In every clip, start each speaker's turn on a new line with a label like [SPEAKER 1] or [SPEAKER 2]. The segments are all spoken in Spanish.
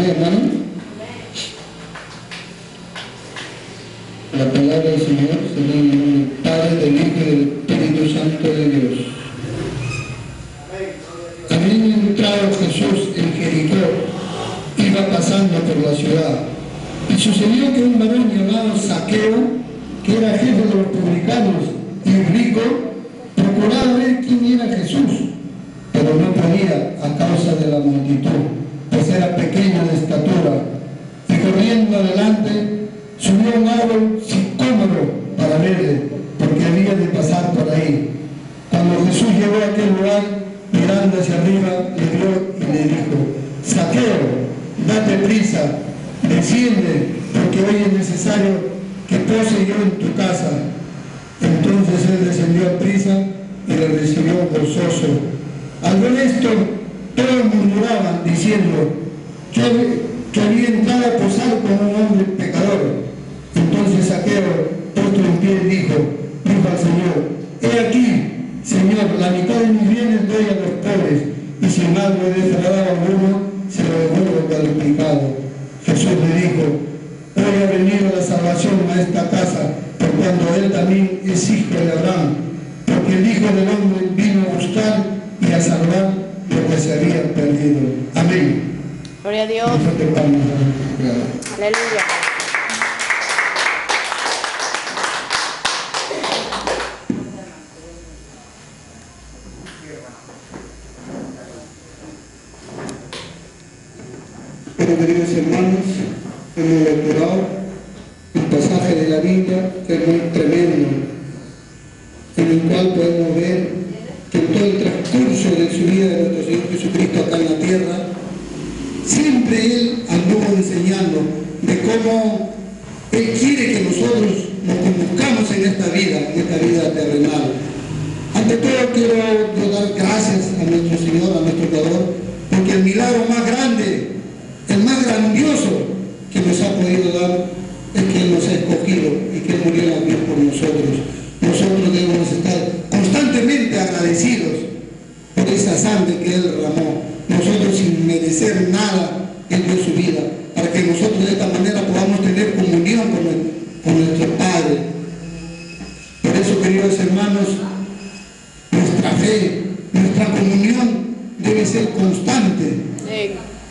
[SPEAKER 1] hermano. La palabra del Señor será en el nombre del Padre, del Hijo y del Espíritu Santo de Dios. Habiendo entrado Jesús en Jericó, iba pasando por la ciudad. Y sucedió que un varón llamado Zaqueo, que era jefe de los publicanos y rico, procuraba ver quién era Jesús, pero no podía a causa de la multitud, pues era pequeño de estatura. Y corriendo adelante, subió a un árbol sicómoro para verle, porque había de pasar por ahí. Cuando Jesús llegó a aquel lugar, mirando hacia arriba, le vio y le dijo: Zaqueo, date prisa, desciende, porque hoy es necesario que pose yo en tu casa. Entonces él descendió a prisa y le recibió gozoso. Al ver esto, todos murmuraban, diciendo que había entrado a posar con un hombre pecador. Entonces Zaqueo, puesto en pie, dijo al Señor: he aquí, Señor, la mitad de mis bienes doy a los pobres, y si en algo he defraudado a alguno, se lo devuelvo cuadruplicado. Jesús le dijo: hoy ha venido la salvación a esta casa, por cuando él también es hijo de Abraham, porque el Hijo del Hombre vino a buscar y a salvar lo que se había perdido. Amén.
[SPEAKER 2] Gloria a Dios. Aleluya.
[SPEAKER 1] Pero, queridos hermanos, hemos lecturado un pasaje de la Biblia que es muy tremendo, en el cual podemos ver que en todo el transcurso de su vida de nuestro Señor Jesucristo acá en la tierra, siempre Él anduvo enseñando de cómo Él quiere que nosotros nos conduzcamos en esta vida terrenal. Ante todo quiero dar gracias a nuestro Señor, a nuestro Creador, porque el milagro más grande, el más grandioso que nos ha podido dar es que Él nos ha escogido y que Él murió en la cruz por nosotros. Nosotros debemos estar constantemente agradecidos por esa sangre que Él derramó. Nosotros, sin merecer nada, Él dio su vida para que nosotros de esta manera podamos tener comunión con nuestro Padre. Por eso, queridos hermanos, nuestra fe, nuestra comunión debe ser constante,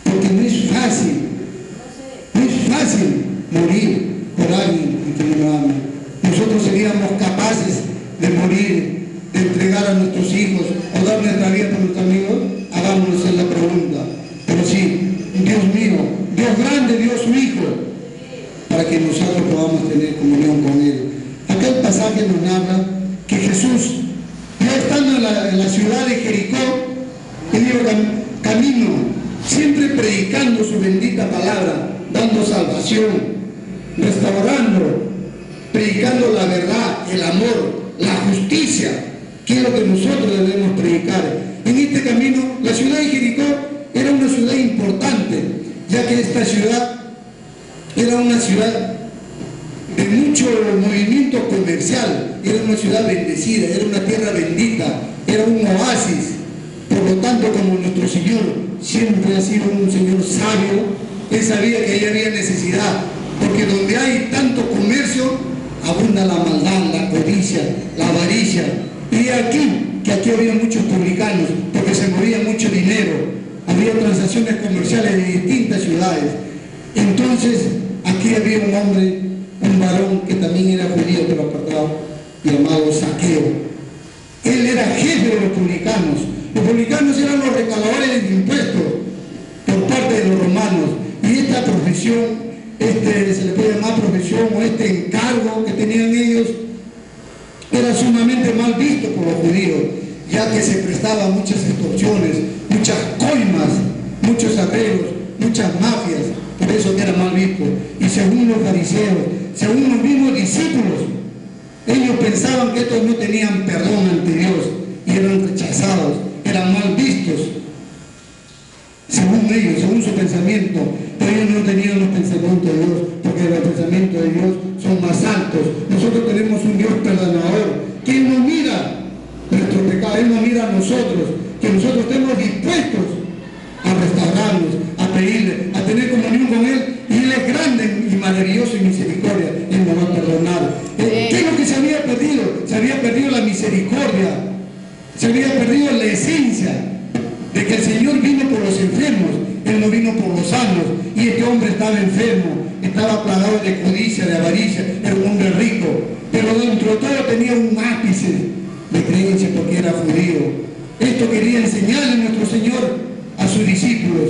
[SPEAKER 1] porque no es fácil morir por alguien que no ama. Nosotros seríamos capaces de morir, de entregar a nuestros hijos o dar nuestra vida por nuestros amigos. Hagámonos la pregunta. Pero sí, Dios mío, Dios grande dio a su Hijo para que nosotros podamos tener comunión con Él. Acá el pasaje nos habla que Jesús, ya estando en la ciudad de Jericó, Él iba camino, siempre predicando su bendita palabra, dando salvación, restaurando, predicando la verdad, el amor, la justicia, que es lo que nosotros debemos predicar. En este camino, la ciudad de Jericó era una ciudad importante, ya que esta ciudad era una ciudad de mucho movimiento comercial, era una ciudad bendecida, era una tierra bendita, era un oasis. Por lo tanto, como nuestro Señor siempre ha sido un Señor sabio, Él sabía que ahí había necesidad, porque donde hay tanto comercio, abunda la maldad, la codicia, la avaricia. Y aquí había muchos publicanos, porque se movía mucho dinero, había transacciones comerciales de distintas ciudades. Entonces, aquí había un hombre, un varón que también era judío, pero apartado, llamado Zaqueo. Él era jefe de los publicanos. Los publicanos eran los recaudadores de impuestos por parte de los romanos. Y esta profesión, se le puede llamar profesión, o este encargo que tenían ellos, era sumamente mal visto por los judíos, ya que se prestaba a muchas extorsiones, muchas coimas, muchos arreglos, muchas mafias. Por eso que era mal visto. Y según los fariseos, según los mismos discípulos, ellos pensaban que estos no tenían perdón ante Dios y eran rechazados, eran mal vistos, según ellos, según su pensamiento. Pero ellos no tenían los pensamientos de Dios, porque los pensamientos de Dios son más altos. Nosotros tenemos un Dios perdonador, que Él no mira nuestro pecado, Él nos mira a nosotros, que nosotros estemos dispuestos a restaurarnos, a pedirle, a tener comunión Se había perdido la esencia de que el Señor vino por los enfermos, Él no vino por los sanos. Y este hombre estaba enfermo, estaba plagado de codicia, de avaricia, era un hombre rico, pero dentro de todo tenía un ápice de creencia porque era judío. Esto quería enseñarle nuestro Señor a sus discípulos.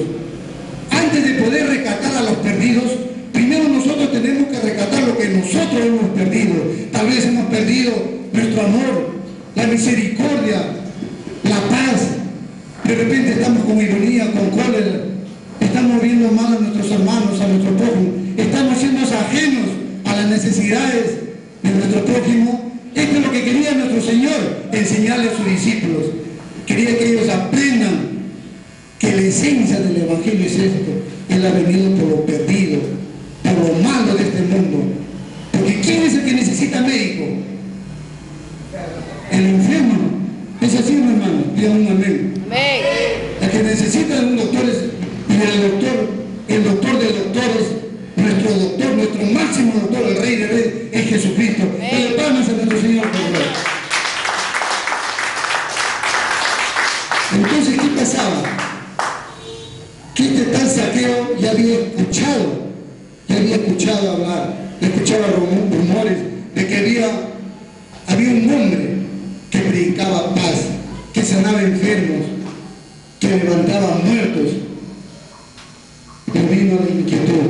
[SPEAKER 1] Antes de poder rescatar a los perdidos, primero nosotros tenemos que rescatar lo que nosotros hemos perdido. Tal vez hemos perdido nuestro amor, la misericordia, la paz. De repente estamos con ironía, con cólera, estamos viendo mal a nuestros hermanos, a nuestro prójimo, estamos siendo ajenos a las necesidades de nuestro prójimo. Esto es lo que quería nuestro Señor enseñarle a sus discípulos. Quería que ellos aprendan que la esencia del Evangelio es esto. Él ha venido por lo perdido, por lo malo de este mundo. Porque ¿quién es el que necesita médico? El enfermo. ¿Es así, mi hermano? Digan un amén. Amén. El que necesita de un doctor es, y el doctor de doctores, nuestro máximo doctor, el Rey de Reyes, es Jesucristo. Dale palmas a nuestro Señor, por favor. Entonces, ¿qué pasaba? Que este tal Zaqueo ya había escuchado hablar, escuchaba rumores de que había un hombre que predicaba paz, que sanaba enfermos, que levantaba muertos. Pero vino la inquietud,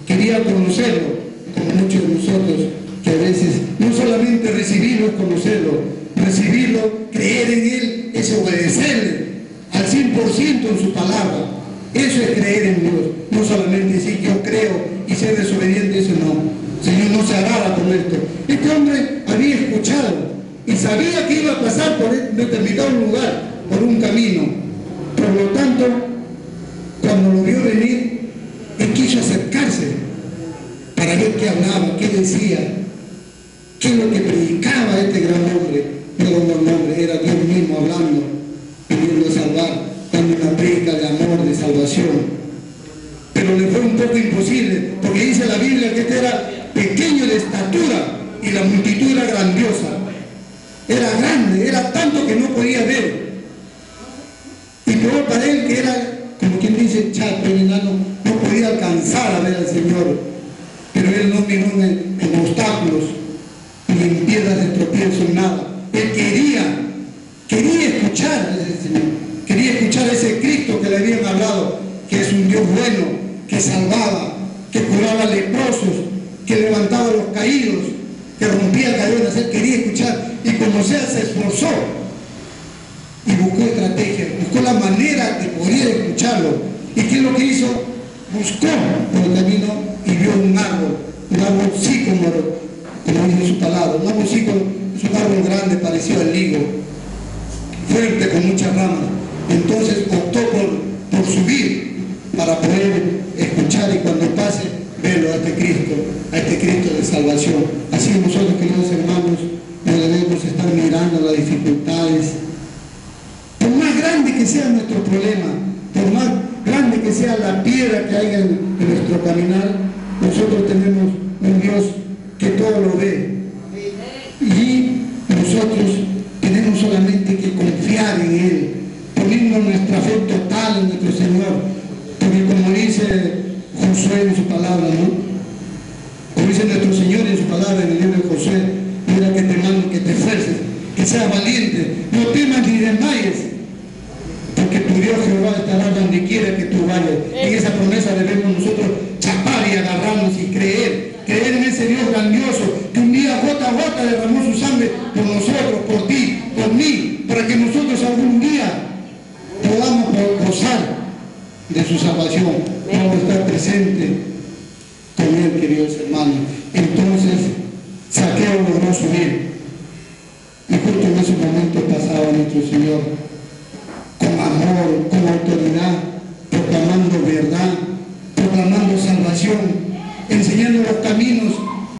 [SPEAKER 1] quería conocerlo, como muchos de nosotros, que a veces no solamente recibirlo es conocerlo, recibirlo, creer en Él, es obedecerle al 100% en su palabra. Eso es creer en Dios, no solamente decir yo creo y ser desobediente, eso no. Señor no se agrada con esto. Este hombre había escuchado y sabía que iba a pasar por determinado lugar, por un camino. Por lo tanto, cuando lo vio venir, él quiso acercarse para ver qué hablaba, qué decía, qué es lo que predicaba este gran hombre. No era un buen hombre, era Dios mismo hablando, pidiendo salvar, dando una predica de amor, de salvación. Pero le fue un poco imposible, porque dice la Biblia que este era pequeño de estatura y la multitud era grandiosa. Era grande, era tanto que no podía ver. Y peor para él que era, como quien dice, chato, enano, no podía alcanzar a ver al Señor. Pero él no miró en obstáculos, ni en piedras de tropiezo, en nada. Él quería escuchar a ese Señor, quería escuchar a ese Cristo que le habían hablado, que es un Dios bueno, que salvaba, que curaba leprosos, que levantaba a los caídos, que rompía cadenas. Él quería escuchar y como sea se esforzó y buscó estrategia, buscó la manera de poder escucharlo. ¿Y qué es lo que hizo? Buscó por el camino y vio un árbol sicómoro, como dice su palabra. Un árbol sicómoro es un árbol grande, parecido al higo, fuerte, con muchas ramas. Entonces optó por subir para poder escuchar y cuando pase verlo a este Cristo de salvación. Así nosotros, queridos hermanos, no debemos estar mirando las dificultades. Por más grande que sea nuestro problema, por más grande que sea la piedra que haya en nuestro caminar, nosotros tenemos un Dios que todo lo ve. Y nosotros tenemos solamente que confiar en Él, poniendo nuestra fe total en nuestro Señor. Porque como dice Josué en su palabra, ¿no? Como dice nuestro Señor en su palabra en el libro de Josué, mira que te mando que te esfuerces, que seas valiente, no temas ni desmayes, porque tu Dios Jehová estará donde quiera que tú vayas. En esa promesa debemos nosotros chapar y agarrarnos y creer en ese Dios grandioso, que un día gota a gota derramó su sangre por nosotros, por ti, por mí, para que nosotros algún día podamos gozar de su salvación, vamos a estar presentes con Él, queridos hermanos. Entonces Zaqueo logró subir y justo en ese momento pasaba nuestro Señor con amor, con autoridad, proclamando verdad, proclamando salvación, enseñando los caminos